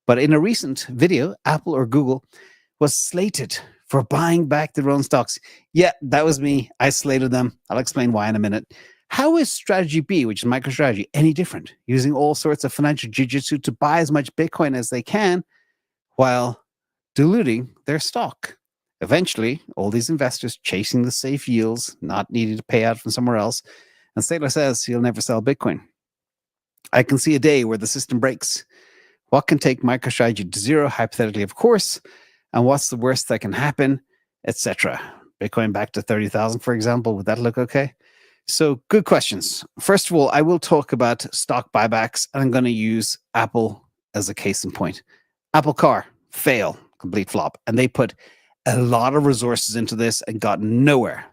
But in a recent video, Apple or Google was slated for buying back their own stocks. Yeah, that was me. I slated them. I'll explain why in a minute. How is strategy B, which is MicroStrategy, any different? Using all sorts of financial jiu-jitsu to buy as much Bitcoin as they can while diluting their stock. Eventually, all these investors chasing the safe yields, not needing to pay out from somewhere else. And Saylor says he'll never sell Bitcoin. I can see a day where the system breaks. What can take MicroStrategy to zero, hypothetically, of course, and what's the worst that can happen, etc. Bitcoin back to 30,000, for example, would that look okay? So good questions. First of all, I will talk about stock buybacks, and I'm going to use Apple as a case in point. Apple Car, fail, complete flop. And they put a lot of resources into this and got nowhere.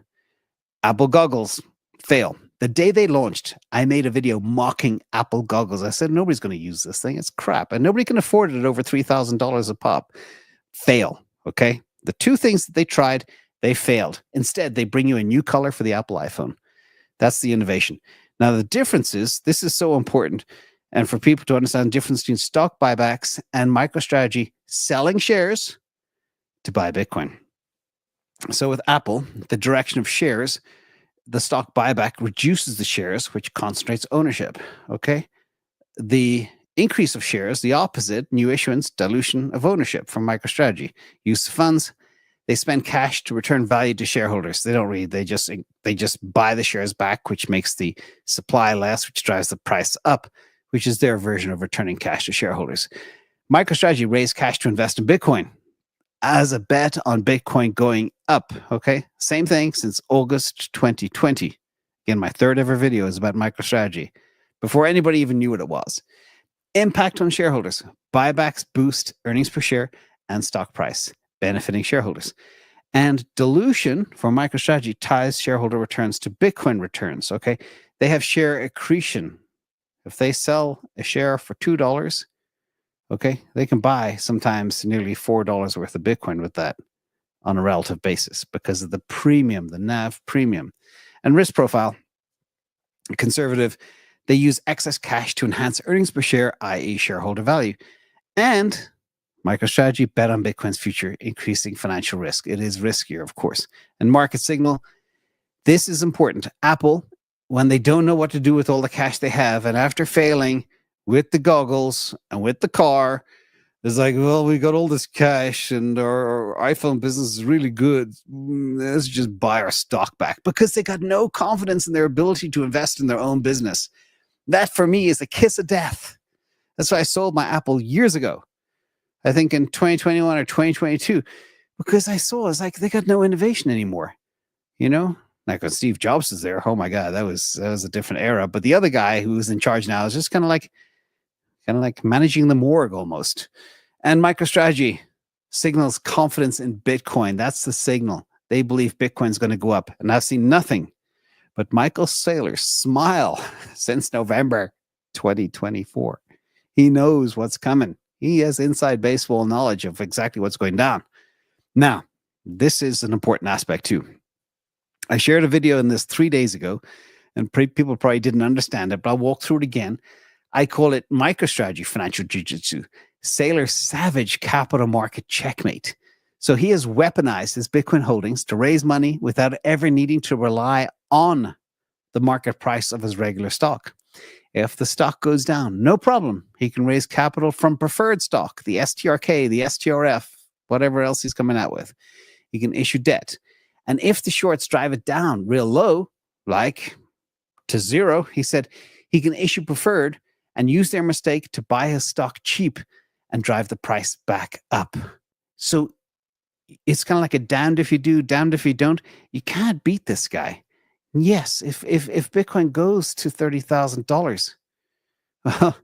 Apple goggles, fail. The day they launched, I made a video mocking Apple goggles. I said, nobody's going to use this thing. It's crap. And nobody can afford it at over $3,000 a pop. Fail, okay? The two things that they tried, they failed. Instead, they bring you a new color for the Apple iPhone. That's the innovation. Now, the difference is, this is so important, and for people to understand the difference between stock buybacks and MicroStrategy selling shares to buy Bitcoin. So with Apple, the direction of shares, the stock buyback reduces the shares, which concentrates ownership, okay? The increase of shares, the opposite, new issuance, dilution of ownership from MicroStrategy. Use of funds, they spend cash to return value to shareholders. They don't really, they just buy the shares back, which makes the supply less, which drives the price up, which is their version of returning cash to shareholders. MicroStrategy raised cash to invest in Bitcoin as a bet on Bitcoin going up, okay? Same thing since August 2020. Again, my third ever video is about MicroStrategy, before anybody even knew what it was. Impact on shareholders. Buybacks boost earnings per share and stock price, benefiting shareholders. And dilution for MicroStrategy ties shareholder returns to Bitcoin returns, okay? They have share accretion. If they sell a share for $2, okay, they can buy sometimes nearly $4 worth of Bitcoin with that on a relative basis because of the premium, the NAV premium. And risk profile, conservative, they use excess cash to enhance earnings per share, i.e. shareholder value. And MicroStrategy bet on Bitcoin's future, increasing financial risk. It is riskier, of course. And market signal, this is important. Apple, when they don't know what to do with all the cash they have, and after failing with the goggles and with the car, it's like, well, we got all this cash and our iPhone business is really good. Let's just buy our stock back, because they got no confidence in their ability to invest in their own business. That for me is a kiss of death. That's why I sold my Apple years ago. I think in 2021 or 2022, because I saw it's like they got no innovation anymore. You know, like when Steve Jobs was there, oh my God, that was a different era. But the other guy who's in charge now is just kind of like managing the morgue almost. And MicroStrategy signals confidence in Bitcoin. That's the signal. They believe Bitcoin's going to go up. And I've seen nothing but Michael Saylor smile since November 2024. He knows what's coming. He has inside baseball knowledge of exactly what's going down. Now, this is an important aspect too. I shared a video in this 3 days ago, and people probably didn't understand it, but I'll walk through it again. I call it MicroStrategy Financial Jiu-Jitsu, Saylor's savage capital market checkmate. So he has weaponized his Bitcoin holdings to raise money without ever needing to rely on the market price of his regular stock. If the stock goes down, no problem. He can raise capital from preferred stock, the STRK, the STRF, whatever else he's coming out with. He can issue debt. And if the shorts drive it down real low, like to zero, he said he can issue preferred and use their mistake to buy his stock cheap and drive the price back up. So it's kind of like a damned if you do, damned if you don't. You can't beat this guy. Yes, if Bitcoin goes to $30,000, well,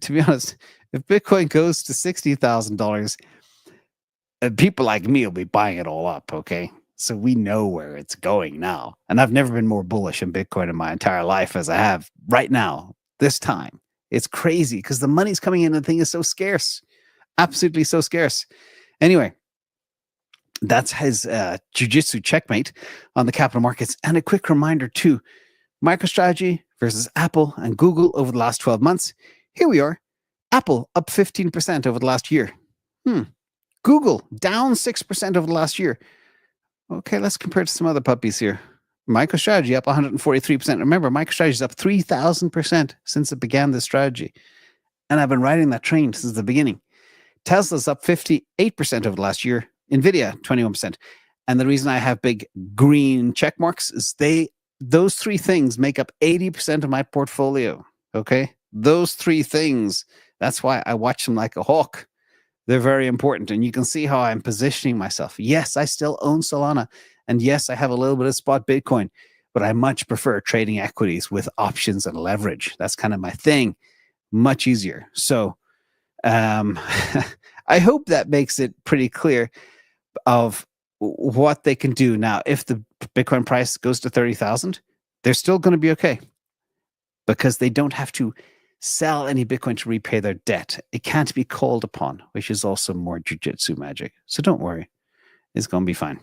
to be honest, if Bitcoin goes to $60,000, people like me will be buying it all up, okay? So we know where it's going now. And I've never been more bullish on Bitcoin in my entire life as I have right now, this time. It's crazy because the money's coming in and the thing is so scarce. Absolutely so scarce. Anyway, that's his jiu-jitsu checkmate on the capital markets. And a quick reminder too, MicroStrategy versus Apple and Google over the last 12 months. Here we are. Apple up 15% over the last year. Google down 6% over the last year. Okay, let's compare it to some other puppies here. Microstrategy up 143%. Remember, Microstrategy is up 3,000% since it began this strategy. And I've been riding that train since the beginning. Tesla's up 58% over the last year. NVIDIA, 21%. And the reason I have big green check marks is those three things make up 80% of my portfolio. Okay? Those three things. That's why I watch them like a hawk. They're very important. And you can see how I'm positioning myself. Yes, I still own Solana. And yes, I have a little bit of spot Bitcoin. But I much prefer trading equities with options and leverage. That's kind of my thing. Much easier. So I hope that makes it pretty clear of what they can do. Now, if the Bitcoin price goes to 30,000, they're still going to be okay because they don't have to sell any Bitcoin to repay their debt. It can't be called upon, which is also more jujitsu magic. So don't worry. It's going to be fine.